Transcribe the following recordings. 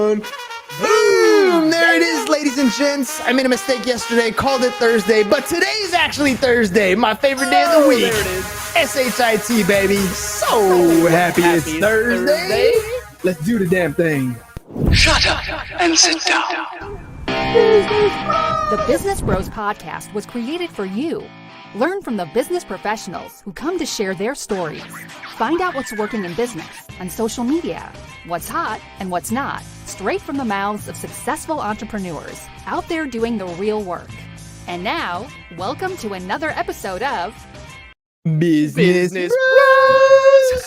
on. Boom! There it is, ladies and gents. I made a mistake yesterday, called it Thursday, but today's actually Thursday, my favorite day of the week. There it is. SHIT, baby. So happy it's Thursday. Let's do the damn thing. Shut up and sit down. The Business Bros Podcast was created for you. Learn from the business professionals who come to share their stories. Find out what's working in business, on social media, what's hot and what's not, straight from the mouths of successful entrepreneurs out there doing the real work. And now, welcome to another episode of Business Bros.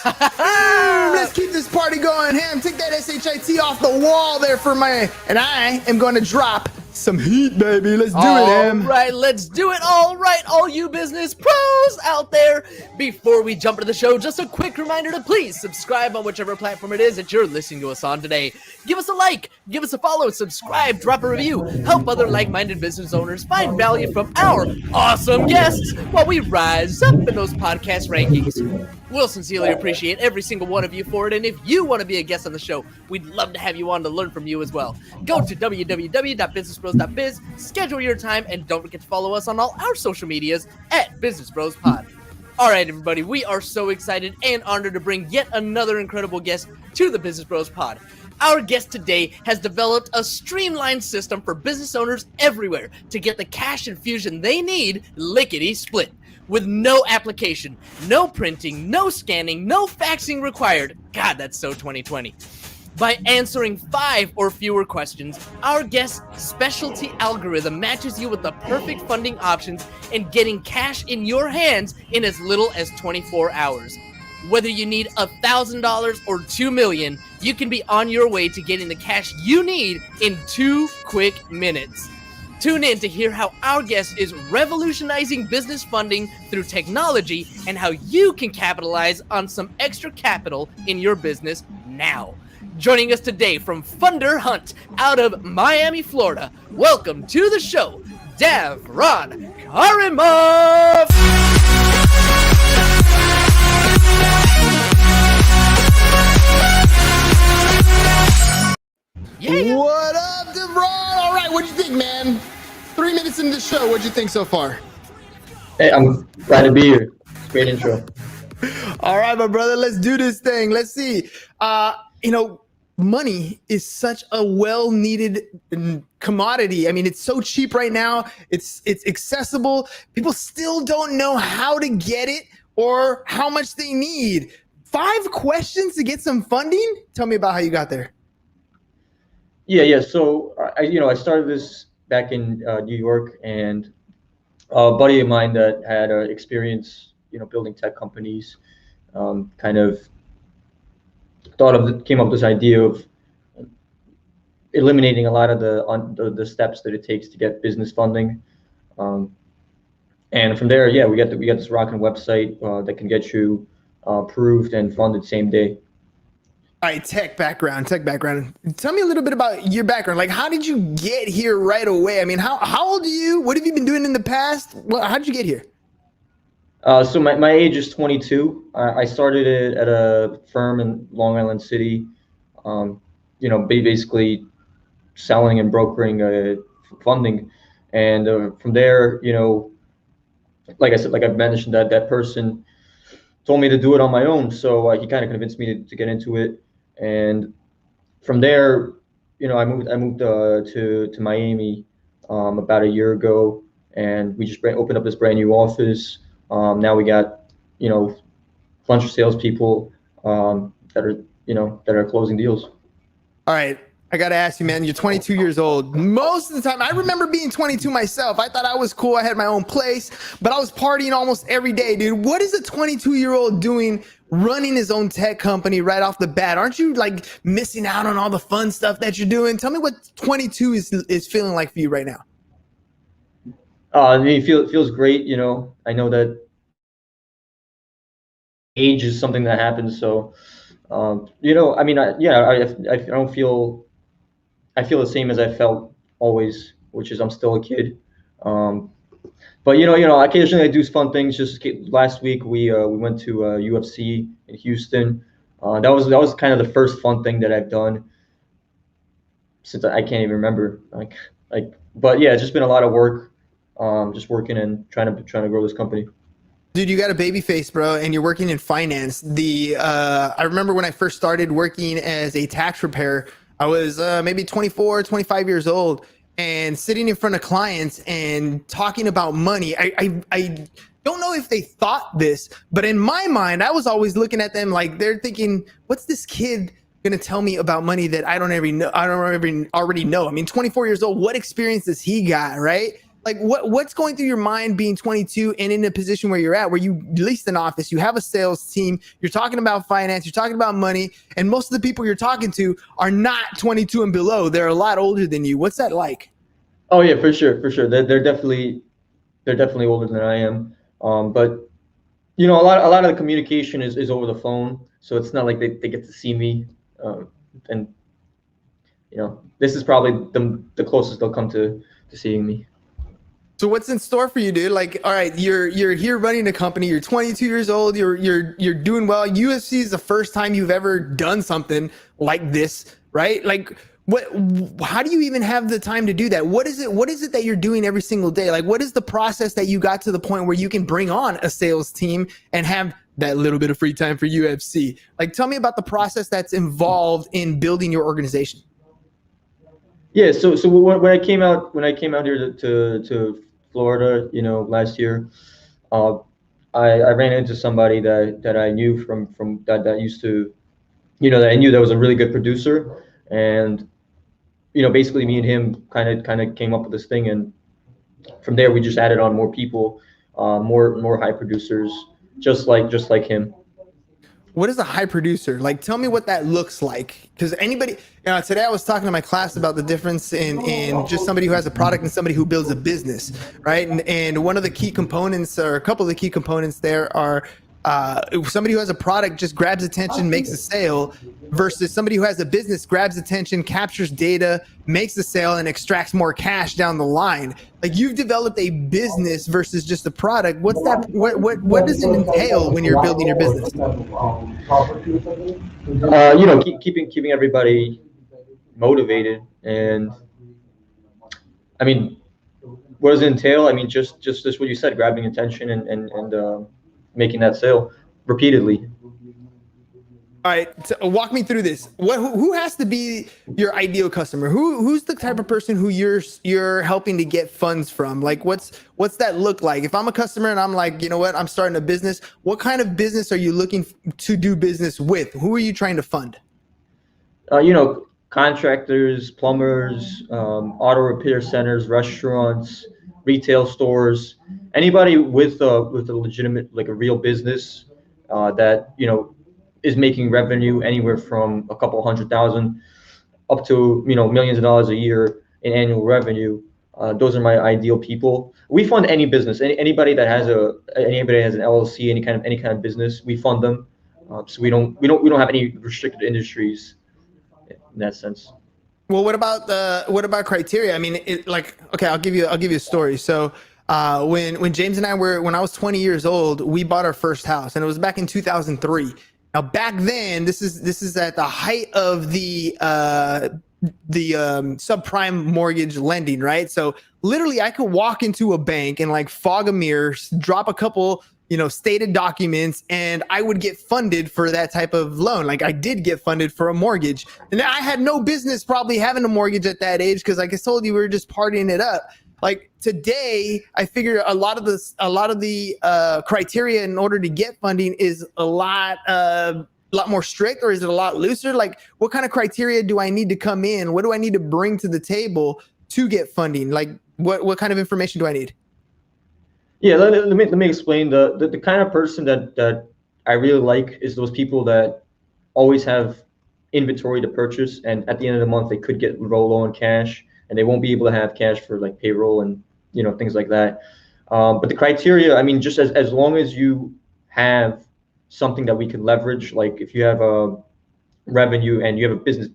Let's keep this party going. Ham, take that SHIT off the wall there for my, and I am going to drop some heat, baby. Let's do it, Ham. All right, let's do it. All right, all you business pros out there. Before we jump into the show, just a quick reminder to please subscribe on whichever platform it is that you're listening to us on today. Give us a like, give us a follow, subscribe, drop a review. Help other like-minded business owners find value from our awesome guests while we rise up in those podcast rankings. We'll sincerely appreciate every single one of you for it, and if you want to be a guest on the show, we'd love to have you on to learn from you as well. Go to www.businessbros.biz, schedule your time, and don't forget to follow us on all our social medias at Business Bros Pod. All right, everybody, we are so excited and honored to bring yet another incredible guest to the Business Bros Pod. Our guest today has developed a streamlined system for business owners everywhere to get the cash infusion they need lickety-split. With no application, no printing, no scanning, no faxing required. God, that's so 2020. By answering 5 or fewer questions, our guest's specialty algorithm matches you with the perfect funding options and getting cash in your hands in as little as 24 hours. Whether you need $1,000 or $2 million, you can be on your way to getting the cash you need in 2 quick minutes. Tune in to hear how our guest is revolutionizing business funding through technology and how you can capitalize on some extra capital in your business now. Joining us today from Thunder Hunt out of Miami, Florida, welcome to the show, Davron Karimov! Yeah. What up, Davron? All right, what'd you think, man? 3 minutes into the show, what'd you think so far? Hey, I'm glad to be here. Great intro. All right, my brother, let's do this thing. Let's see. Money is such a well-needed commodity. I mean, it's so cheap right now. It's accessible. People still don't know how to get it or how much they need. 5 questions to get some funding? Tell me about how you got there. Yeah. So I started this back in New York, and a buddy of mine that had experience, building tech companies, kind of came up with this idea of eliminating a lot of the steps that it takes to get business funding, and from there, we got this rocking website that can get you approved and funded same day. All right, tech background. Tell me a little bit about your background. Like, how did you get here right away? I mean, how old are you? What have you been doing in the past? How did you get here? So my age is 22. I started it at a firm in Long Island City, basically selling and brokering funding. And from there, like I said, like I've mentioned, that person told me to do it on my own. So he kind of convinced me to get into it. And from there, I moved to Miami about a year ago, and we just opened up this brand new office. Now we got a bunch of salespeople that are closing deals. All right, I gotta ask you, man. You're 22 years old. Most of the time, I remember being 22 myself. I thought I was cool. I had my own place, but I was partying almost every day, dude. What is a 22-year-old doing running his own tech company right off the bat? Aren't you like missing out on all the fun stuff that you're doing? Tell me what 22 is feeling like for you right now. It feels great. I know that age is something that happens. So, I don't feel. I feel the same as I felt always, which is I'm still a kid. But occasionally I do fun things. Just last week we went to UFC in Houston. That was kind of the first fun thing that I've done. since I can't even remember. But yeah, it's just been a lot of work, just working and trying to grow this company. Dude, you got a baby face, bro, and you're working in finance. I remember when I first started working as a tax preparer, I was maybe 24, 25 years old, and sitting in front of clients and talking about money. I don't know if they thought this, but in my mind, I was always looking at them like they're thinking, what's this kid gonna tell me about money that I don't ever know? I don't even already know. I mean, 24 years old, what experience does he got, right? Like what's going through your mind being 22 and in a position where you're at, where you leased an office, you have a sales team, you're talking about finance, you're talking about money, and most of the people you're talking to are not 22 and below. They're a lot older than you. What's that like? Oh yeah, for sure, for sure. They're definitely older than I am. But a lot of the communication is over the phone, so it's not like they get to see me. And this is probably the closest they'll come to seeing me. So what's in store for you, dude? Like, all right, you're here running a company. You're 22 years old. You're doing well. UFC is the first time you've ever done something like this, right? Like, how do you even have the time to do that? What is it that you're doing every single day? Like, what is the process that you got to the point where you can bring on a sales team and have that little bit of free time for UFC? Like, tell me about the process that's involved in building your organization. Yeah, so when I came out here to Florida, last year, I ran into somebody that I knew from that used to, that I knew that was a really good producer, and basically me and him kind of came up with this thing, and from there we just added on more people, more high producers, just like him. What is a high producer? Like, tell me what that looks like. Because anybody, today I was talking to my class about the difference in just somebody who has a product and somebody who builds a business, right? And one of the key components, or a couple of the key components there, are somebody who has a product just grabs attention, makes a sale, versus somebody who has a business grabs attention, captures data, makes a sale, and extracts more cash down the line. Like, you've developed a business versus just a product. What's that? What does it entail when you're building your business? Keeping everybody motivated, and I mean, what does it entail? I mean, just what you said, grabbing attention and making that sale repeatedly. All right, so walk me through this. Who has to be your ideal customer? Who's the type of person who you're helping to get funds from? Like, what's that look like? If I'm a customer and I'm like, you know what, I'm starting a business, what kind of business are you looking to do business with? Who are you trying to fund? Contractors, plumbers, auto repair centers, restaurants, retail stores, anybody with a legitimate, like a real business that is making revenue anywhere from a couple $100,000 up to millions of dollars a year in annual revenue. Those are my ideal people. We fund any business, anybody that has an LLC, any kind of business, we fund them. So we don't have any restricted industries in that sense. Well, what about criteria? I mean, okay, I'll give you a story. So when James and when I was 20 years old, we bought our first house, and it was back in 2003. Now, back then, this is at the height of the subprime mortgage lending, right? So literally, I could walk into a bank and like fog a mirror, drop a couple stated documents, and I would get funded for that type of loan. Like, I did get funded for a mortgage, and I had no business probably having a mortgage at that age, because like I told you, we were just partying it up. Like, today, I figure a lot of the criteria in order to get funding is a lot more strict, or is it a lot looser? Like, what kind of criteria do I need to come in? What do I need to bring to the table to get funding? Like, what kind of information do I need? Yeah, let me explain. The kind of person that I really like is those people that always have inventory to purchase, and at the end of the month they could get low on cash, and they won't be able to have cash for like payroll and things like that. But the criteria, I mean, just as long as you have something that we can leverage, like if you have a revenue and you have business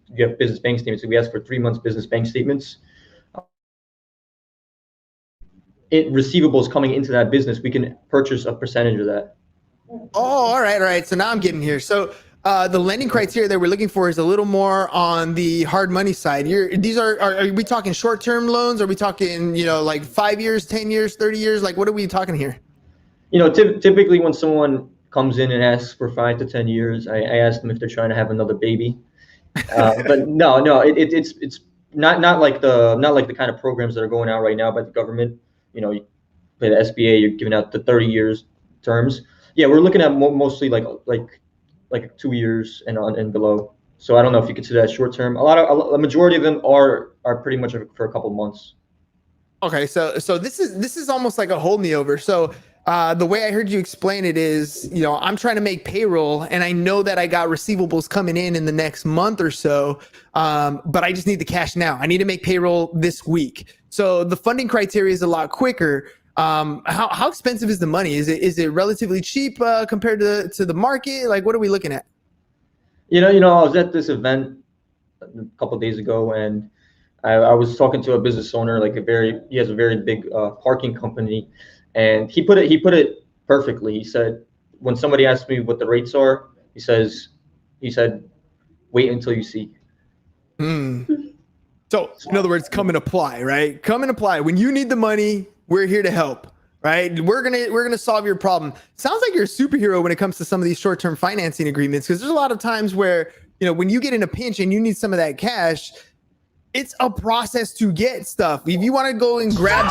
bank statements. So we ask for 3 months business bank statements. Receivables coming into that business, we can purchase a percentage of that. Oh, all right. So now I'm getting here. So the lending criteria that we're looking for is a little more on the hard money side. These are we talking short-term loans? Are we talking, like 5 years, 10 years, 30 years? Like, what are we talking here? Typically when someone comes in and asks for 5 to 10 years, I ask them if they're trying to have another baby. But no, it's not like the kind of programs that are going out right now by the government. By the SBA, you're giving out the 30 years terms. Yeah, we're looking at mostly like 2 years and below. So I don't know if you consider that short term. A majority of them are pretty much for a couple months. Okay, so this is almost like a hold me over. So the way I heard you explain it is, I'm trying to make payroll, and I know that I got receivables coming in the next month or so, but I just need the cash now. I need to make payroll this week. So the funding criteria is a lot quicker. How expensive is the money? Is it relatively cheap compared to the market? Like, what are we looking at? I was at this event a couple of days ago, and I was talking to a business owner, he has a very big parking company, and he put it perfectly. He said, when somebody asks me what the rates are, he said, wait until you see. So in other words, come and apply, right? Come and apply. When you need the money, we're here to help, right? We're gonna solve your problem. Sounds like you're a superhero when it comes to some of these short-term financing agreements, because there's a lot of times where, when you get in a pinch and you need some of that cash, it's a process to get stuff. If you want to go and grab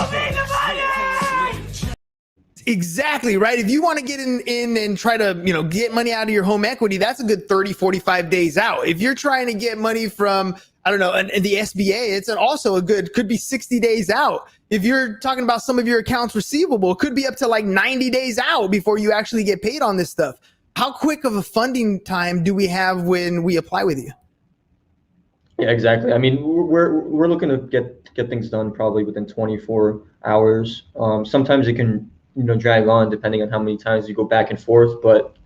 exactly right. If you want to get in and try to, get money out of your home equity, that's a good 30, 45 days out. If you're trying to get money from, I don't know, and the SBA, it's also could be 60 days out. If you're talking about some of your accounts receivable, it could be up to like 90 days out before you actually get paid on this stuff. How quick of a funding time do we have when we apply with you? Yeah, exactly. I mean, we're looking to get things done probably within 24 hours. Sometimes it can, drag on depending on how many times you go back and forth. But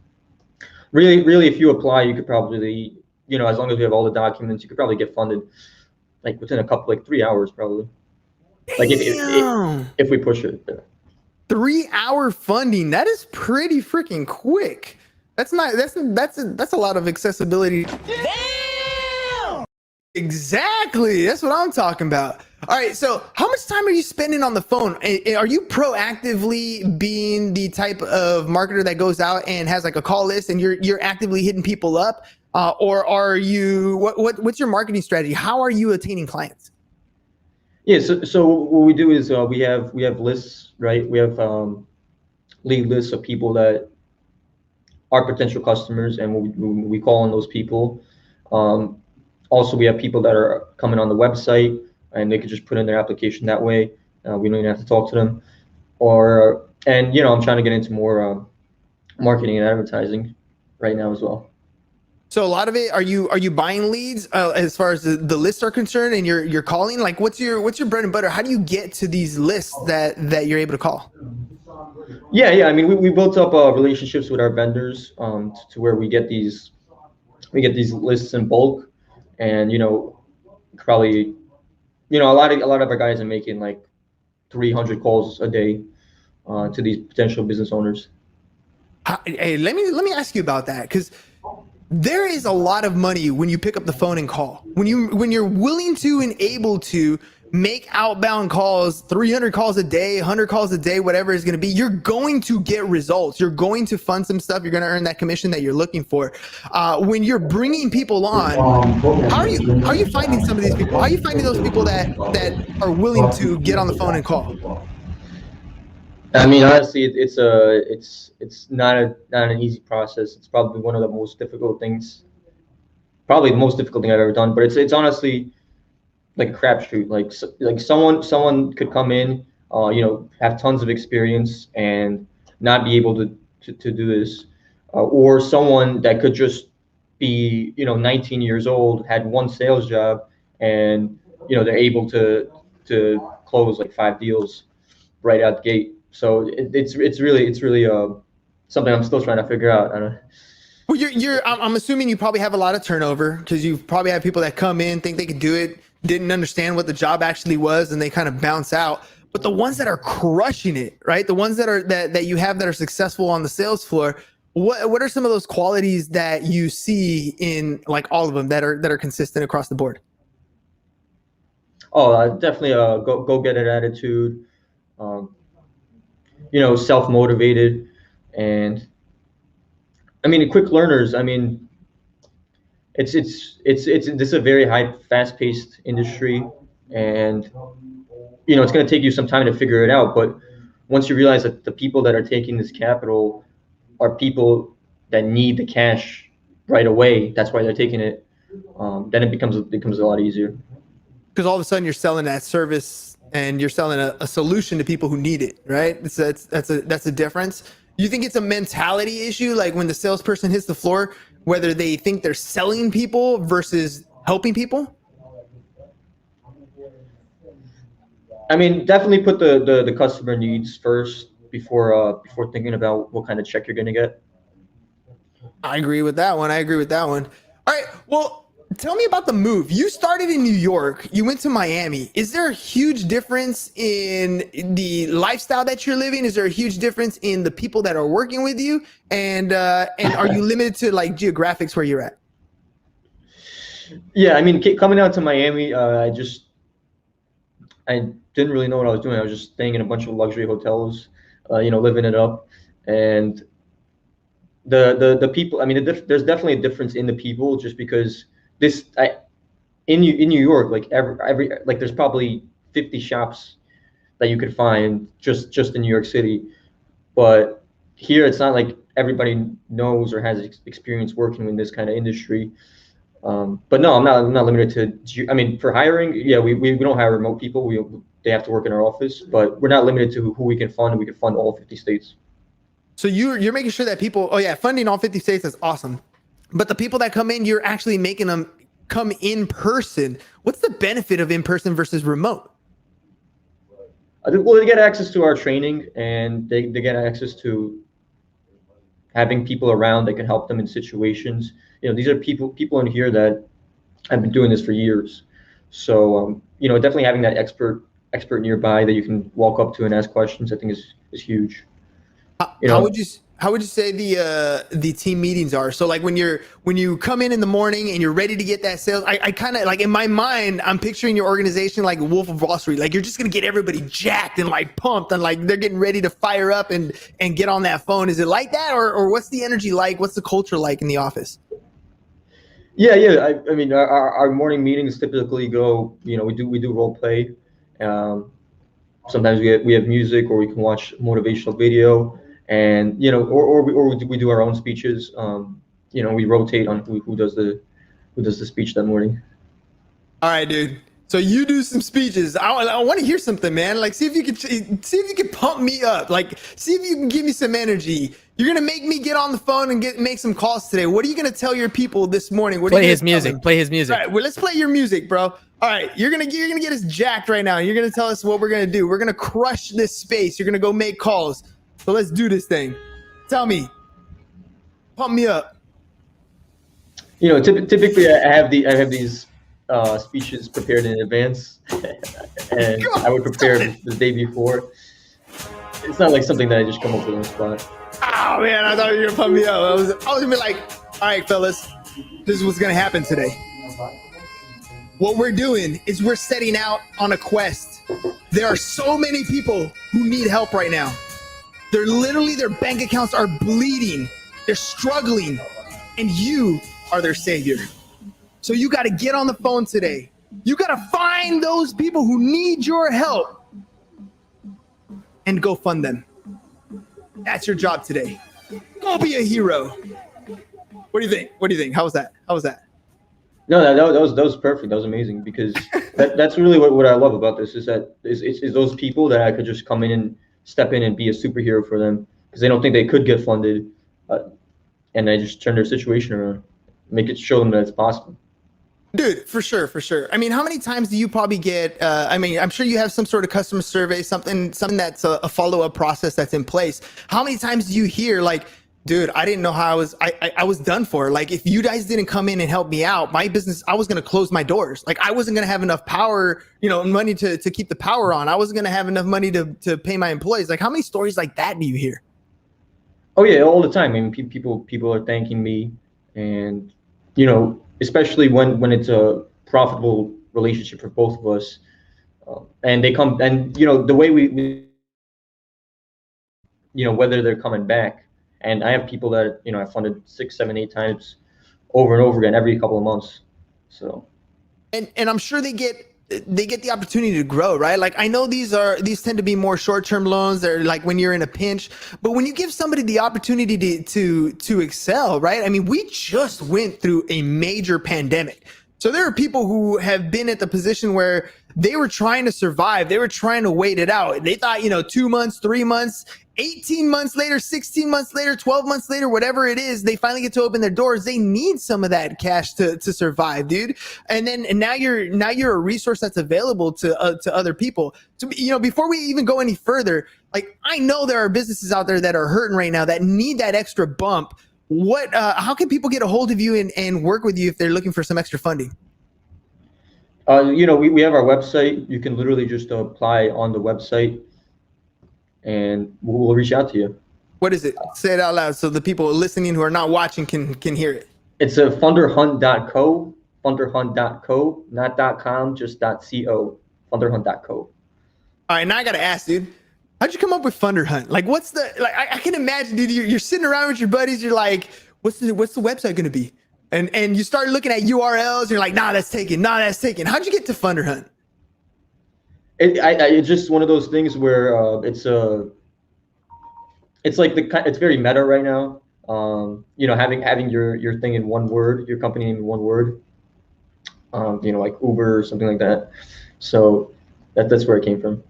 really, if you apply, you could probably, as long as we have all the documents, you could probably get funded like within 3 hours probably. Like if we push it. Yeah. 3 hour funding, that is pretty freaking quick. That's a lot of accessibility. Damn! Exactly. That's what I'm talking about. All right. So how much time are you spending on the phone? Are you proactively being the type of marketer that goes out and has like a call list and you're actively hitting people up? Or are you, what's your marketing strategy? How are you attaining clients? Yeah. So what we do is we have lists, right? We have lead lists of people that are potential customers, and we call on those people. Also, we have people that are coming on the website, and they could just put in their application that way. We don't even have to talk to them. I'm trying to get into more marketing and advertising right now as well. So a lot of it, are you buying leads as far as the lists are concerned, and you're calling? Like, what's your bread and butter? How do you get to these lists that you're able to call? Yeah. I mean, we built up relationships with our vendors to where we get these lists in bulk, and probably a lot of our guys are making like 300 calls a day to these potential business owners. Hey, let me ask you about that, because there is a lot of money when you pick up the phone and call. When you're willing to and able to make outbound calls, 300 calls a day, 100 calls a day, whatever it's going to be, you're going to get results. You're going to fund some stuff. You're going to earn that commission that you're looking for. When you're bringing people on, how are you finding some of these people? How are you finding those people that are willing to get on the phone and call? I mean, honestly, it's not an easy process. It's probably one of the most difficult things, probably the most difficult thing I've ever done. But it's honestly like a crapshoot. Like someone could come in, have tons of experience and not be able to do this, or someone that could just be 19 years old, had one sales job, and they're able to close like 5 deals right out the gate. So it's really something I'm still trying to figure out. I don't know. Well, I'm assuming you probably have a lot of turnover, because you probably have people that come in, think they could do it, didn't understand what the job actually was, and they kind of bounce out. But the ones that are crushing it, right? The ones that you have that are successful on the sales floor, What are some of those qualities that you see in like all of them that are consistent across the board? Oh, definitely a go get it attitude. Um, self motivated, and I mean, quick learners. I mean, this is a very high, fast paced industry, and it's going to take you some time to figure it out. But once you realize that the people that are taking this capital are people that need the cash right away, that's why they're taking it. Then it becomes a lot easier. Because all of a sudden you're selling that service and you're selling a solution to people who need it, right? That's a difference. You think it's a mentality issue, like when the salesperson hits the floor, whether they think they're selling people versus helping people? I mean, definitely put the customer needs first before thinking about what kind of check you're going to get. I agree with that one. All right. Well, tell me about the move. You started in New York. You went to Miami. Is there a huge difference in the lifestyle that you're living? Is there a huge difference in the people that are working with you? And are you limited to like geographics where you're at? Yeah, I mean, coming out to Miami, I didn't really know what I was doing. I was just staying in a bunch of luxury hotels, living it up. And the people, I mean, there's definitely a difference in the people, just because in New York, like every like there's probably 50 shops that you could find just in New York City. But here it's not like everybody knows or has experience working in this kind of industry. But no, I'm not limited to. I mean, for hiring, yeah, we don't hire remote people. They have to work in our office, but we're not limited to who we can fund. We can fund all 50 states. So you're making sure that people, oh yeah, funding all 50 states is awesome. But the people that come in, you're actually making them come in person. What's the benefit of in person versus remote? I think, well, they get access to our training, and they get access to having people around that can help them in situations. These are people in here that have been doing this for years. So, definitely having that expert nearby that you can walk up to and ask questions, I think is huge. How would you say the team meetings are? So like when you come in the morning and you're ready to get that sales, I kind of like in my mind, I'm picturing your organization like Wolf of Wall Street. Like you're just going to get everybody jacked and like pumped and like they're getting ready to fire up and get on that phone. Is it like that? Or what's the energy like? What's the culture like in the office? Yeah. I mean, our morning meetings typically go, we do role play. Sometimes we have music, or we can watch motivational video. And or we do our own speeches. We rotate on who does the speech that morning. All right, dude. So you do some speeches. I want to hear something, man. Like see if you can pump me up. Like see if you can give me some energy. You're gonna make me get on the phone and make some calls today. What are you gonna tell your people this morning? Play his music. All right. Well, let's play your music, bro. All right, you're gonna get us jacked right now. You're gonna tell us what we're gonna do. We're gonna crush this space. You're gonna go make calls. So let's do this thing. Tell me, pump me up. Typically I have these speeches prepared in advance, and I would prepare the day before. It's not like something that I just come up with on the spot. Oh man, I thought you were gonna pump me up. I was gonna be like, all right, fellas, this is what's gonna happen today. What we're doing is we're setting out on a quest. There are so many people who need help right now. Their bank accounts are bleeding. They're struggling, and you are their savior. So you got to get on the phone today. You got to find those people who need your help and go fund them. That's your job today. Go be a hero. What do you think? How was that? No, that was perfect. That was amazing, because that's really what I love about this is that is those people that I could just come in and step in and be a superhero for them, because they don't think they could get funded, and I just turn their situation around, show them that it's possible. Dude, for sure. I mean, how many times do you probably get, I'm sure you have some sort of customer survey, something that's a follow-up process that's in place. How many times do you hear like, dude, I didn't know how I was done for. Like if you guys didn't come in and help me out, my business, I was going to close my doors. Like I wasn't going to have enough power, money to keep the power on. I wasn't going to have enough money to pay my employees. Like how many stories like that do you hear? Oh yeah, all the time. I mean, people are thanking me, and especially when it's a profitable relationship for both of us, and they come and the way we whether they're coming back, and I have people that I funded 6, 7, 8 times over and over again every couple of months, so. And I'm sure they get the opportunity to grow, right? Like I know these tend to be more short-term loans. They're like when you're in a pinch, but when you give somebody the opportunity to excel, right? I mean, we just went through a major pandemic. So there are people who have been at the position where they were trying to survive. They were trying to wait it out. They thought, 2 months, 3 months, 18 months later, 16 months later, 12 months later, whatever it is, they finally get to open their doors. They need some of that cash to survive, dude. And now you're a resource that's available to other people. So, before we even go any further, like I know there are businesses out there that are hurting right now that need that extra bump. How can people get a hold of you and work with you if they're looking for some extra funding? We have our website. You can literally just apply on the website, and we'll reach out to you. What is it? Say it out loud so the people listening who are not watching can hear it. It's a funderhunt.co, funderhunt.co, not .com, just .co, funderhunt.co. All right, now I gotta ask, dude. How'd you come up with Funder Hunt? Like, what's the like? I can imagine, dude. You're sitting around with your buddies. You're like, what's the website gonna be? And you start looking at URLs. And you're like, nah, that's taken. Nah, that's taken. How'd you get to Funder Hunt? It's just one of those things where it's like it's very meta right now. Having your thing in one word, your company name in one word. Like Uber or something like that. So that's where it came from.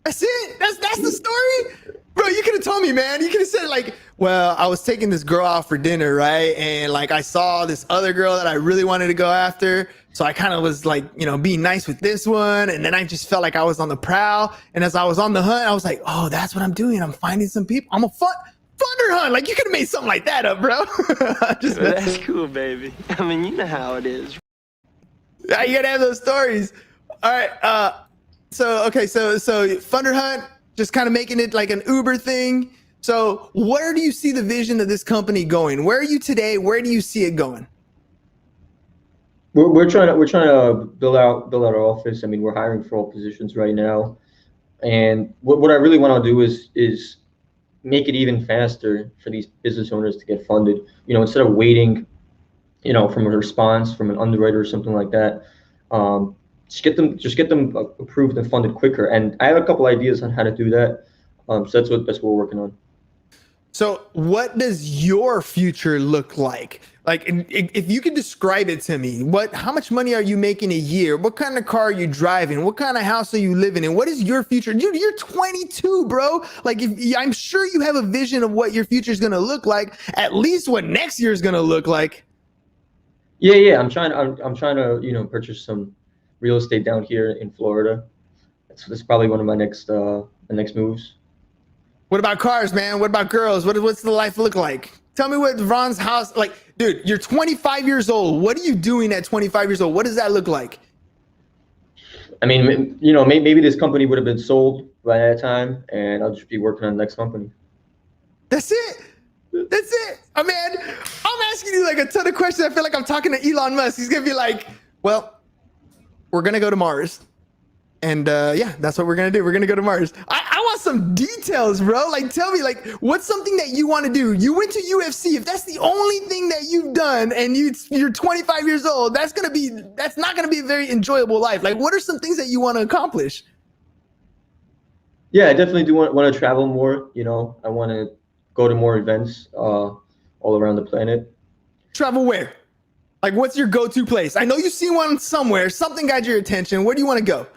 That's it. That's the story, bro. You could have told me, man. You could have said like, well, I was taking this girl out for dinner, right? And like I saw this other girl that I really wanted to go after, so I kind of was like, being nice with this one, and then I just felt like I was on the prowl. And as I was on the hunt, I was like, oh, that's what I'm doing. I'm finding some people. I'm a funder hunt. Like you could have made something like that up, bro. That's cool, baby. I mean, you know how it is. You gotta have those stories. All right. So Funder Hunt, just kind of making it like an Uber thing. So where do you see the vision of this company going? Where are you today? Where do you see it going? We're trying to build out our office. I mean, we're hiring for all positions right now, and what I really want to do is make it even faster for these business owners to get funded. Instead of waiting, from a response from an underwriter or something like that. Just get them approved and funded quicker. And I have a couple ideas on how to do that. So that's what we're working on. So what does your future look like? Like, if you could describe it to me, how much money are you making a year? What kind of car are you driving? What kind of house are you living in? What is your future? Dude, you're 22, bro. Like, I'm sure you have a vision of what your future is going to look like, at least what next year is going to look like. Yeah. I'm trying to, purchase some real estate down here in Florida. That's probably one of my next moves. What about cars, man? What about girls? What's the life look like? Tell me what Ron's house, like, dude, you're 25 years old. What are you doing at 25 years old? What does that look like? I mean, maybe this company would have been sold by that time, and I'll just be working on the next company. That's it. Oh, man, I'm asking you like a ton of questions. I feel like I'm talking to Elon Musk. He's going to be like, well, we're going to go to Mars. And yeah, that's what we're going to do. We're going to go to Mars. I want some details, bro. Like, tell me, like, what's something that you want to do? You went to UFC. If that's the only thing that you've done and you're 25 years old, that's not going to be a very enjoyable life. Like, what are some things that you want to accomplish? Yeah, I definitely do want to travel more. I want to go to more events all around the planet. Travel where? Like, what's your go-to place? I know you've seen one somewhere. Something got your attention. Where do you want to go?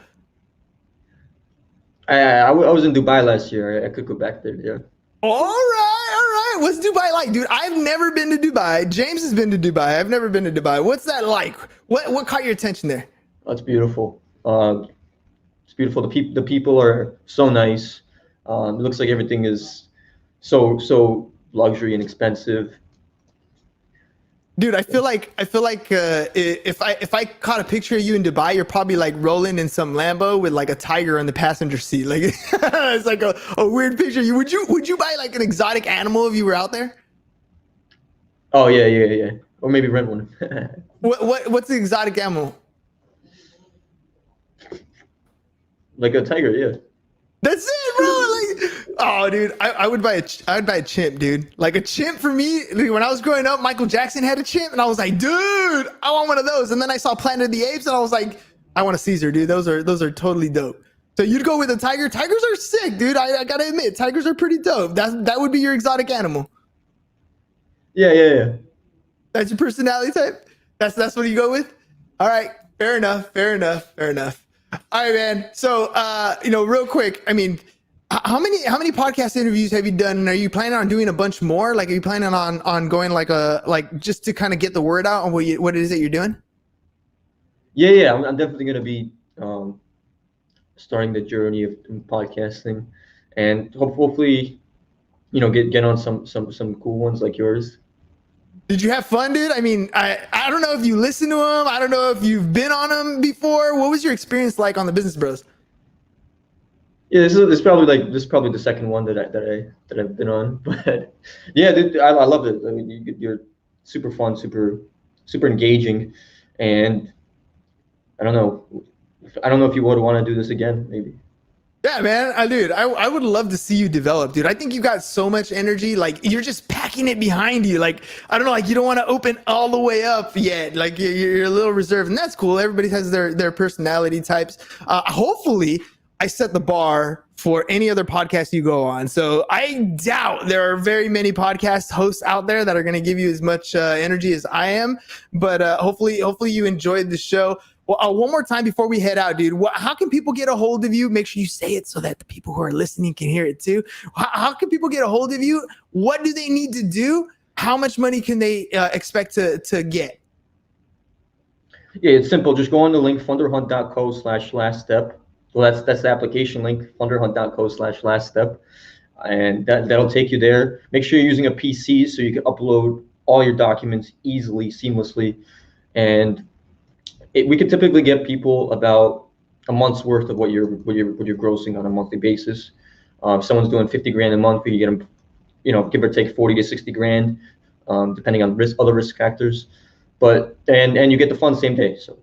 I was in Dubai last year. I could go back there. Yeah. All right. What's Dubai like, dude? I've never been to Dubai. James has been to Dubai. I've never been to Dubai. What's that like? What caught your attention there? That's beautiful. It's beautiful. The people are so nice. It looks like everything is so luxury and expensive. Dude, I feel like if I caught a picture of you in Dubai, you're probably like rolling in some Lambo with like a tiger on the passenger seat. Like it's like a weird picture. Would you buy like an exotic animal if you were out there? Oh yeah. Or maybe rent one. What's the exotic animal? Like a tiger, yeah. That's it, bro. Like, oh, dude, I would buy a chimp, dude. Like a chimp for me. Like, when I was growing up, Michael Jackson had a chimp, and I was like, dude, I want one of those. And then I saw Planet of the Apes, and I was like, I want a Caesar, dude. Those are totally dope. So you'd go with a tiger. Tigers are sick, dude. I gotta admit, tigers are pretty dope. That would be your exotic animal. Yeah. That's your personality type. That's what you go with. All right, fair enough. All right, man. So, real quick, I mean, how many podcast interviews have you done? And are you planning on doing a bunch more? Like, are you planning on going like just to kind of get the word out on what it is that you're doing? Yeah. I'm definitely gonna be starting the journey of podcasting, and hopefully, get on some cool ones like yours. Did you have fun, dude? I mean, I don't know if you listen to them. I don't know if you've been on them before. What was your experience like on the Business Bros? Yeah, this is probably the second one that I've been on. But yeah, dude, I loved it. I mean, you're super fun, super engaging, and I don't know if you would want to do this again, maybe. Yeah, man, dude, I would love to see you develop, dude. I think you got so much energy. Like, you're just packing it behind you. Like, I don't know, like you don't want to open all the way up yet. Like you're a little reserved, and that's cool. Everybody has their personality types. Hopefully, I set the bar for any other podcast you go on. So I doubt there are very many podcast hosts out there that are going to give you as much energy as I am. But hopefully you enjoyed the show. Well, one more time before we head out, dude, how can people get a hold of you? Make sure you say it so that the people who are listening can hear it too. How can people get a hold of you? What do they need to do? How much money can they expect to get? Yeah, it's simple. Just go on the link, funderhunt.co/last step. Well, that's the application link, funderhunt.co/last step. And that'll take you there. Make sure you're using a PC so you can upload all your documents easily, seamlessly. And we could typically get people about a month's worth of what you're grossing on a monthly basis. If someone's doing 50 grand a month, you get them, give or take 40 to 60 grand, depending on other risk factors. But and you get the fund same day. So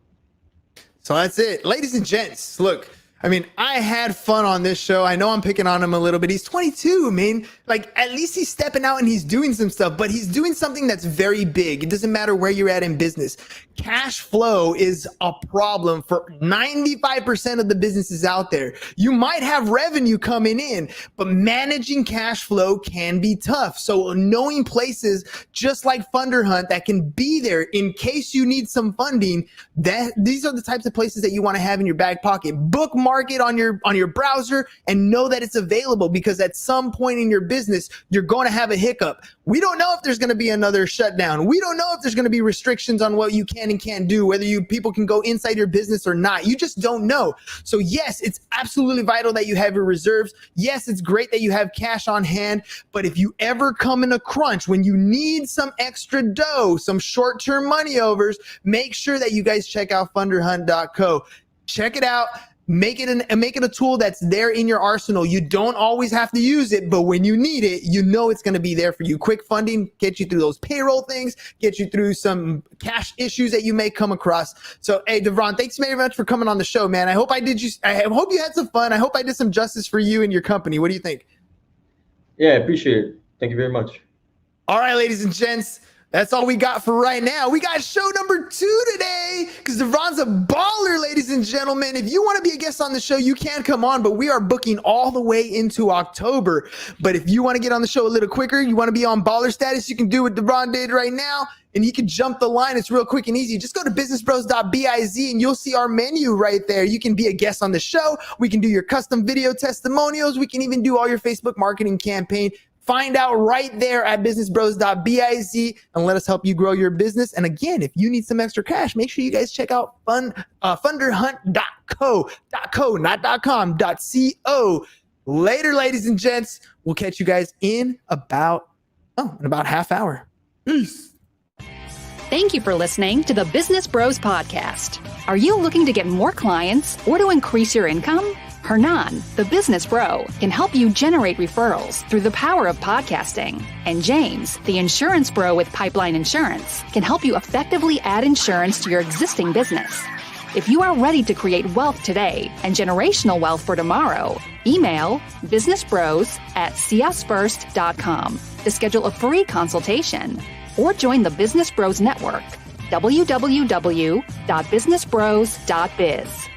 that's it, ladies and gents. Look, I mean, I had fun on this show. I know I'm picking on him a little bit. He's 22, man. Like, at least he's stepping out and he's doing some stuff, but he's doing something that's very big. It doesn't matter where you're at in business. Cash flow is a problem for 95% of the businesses out there. You might have revenue coming in, but managing cash flow can be tough. So knowing places just like Funder Hunt that can be there in case you need some funding, these are the types of places that you want to have in your back pocket. Bookmark it on your browser and know that it's available, because at some point in your business, you're going to have a hiccup. We don't know if there's going to be another shutdown. We don't know if there's going to be restrictions on what you can and can't do, whether people can go inside your business or not. You just don't know. So yes, it's absolutely vital that you have your reserves. Yes, it's great that you have cash on hand, but if you ever come in a crunch, when you need some extra dough, some short-term money overs, make sure that you guys check out funderhunt.co. Check it out. Make it a tool that's there in your arsenal. You don't always have to use it, but when you need it, you know it's going to be there for you. Quick funding, get you through those payroll things, get you through some cash issues that you may come across. So, hey, Davron, thanks very much for coming on the show, man. I hope you had some fun. I hope I did some justice for you and your company. What do you think? Yeah, I appreciate it. Thank you very much. All right, ladies and gents. That's all we got for right now. We got show number 2 today because Davron's a baller, ladies and gentlemen. If you want to be a guest on the show, you can come on, but we are booking all the way into October. But if you want to get on the show a little quicker, you want to be on baller status, you can do what Davron did right now, and you can jump the line. It's real quick and easy. Just go to businessbros.biz and you'll see our menu right there. You can be a guest on the show. We can do your custom video testimonials. We can even do all your Facebook marketing campaign. Find out right there at businessbros.biz and let us help you grow your business. And again, if you need some extra cash, make sure you guys check out funderhunt.co, not .com, .co. Later, ladies and gents. We'll catch you guys in about half hour. Peace. Thank you for listening to the Business Bros Podcast. Are you looking to get more clients or to increase your income? Hernan, the business bro, can help you generate referrals through the power of podcasting. And James, the insurance bro with Pipeline Insurance, can help you effectively add insurance to your existing business. If you are ready to create wealth today and generational wealth for tomorrow, email businessbros@csfirst.com to schedule a free consultation or join the Business Bros Network, www.businessbros.biz.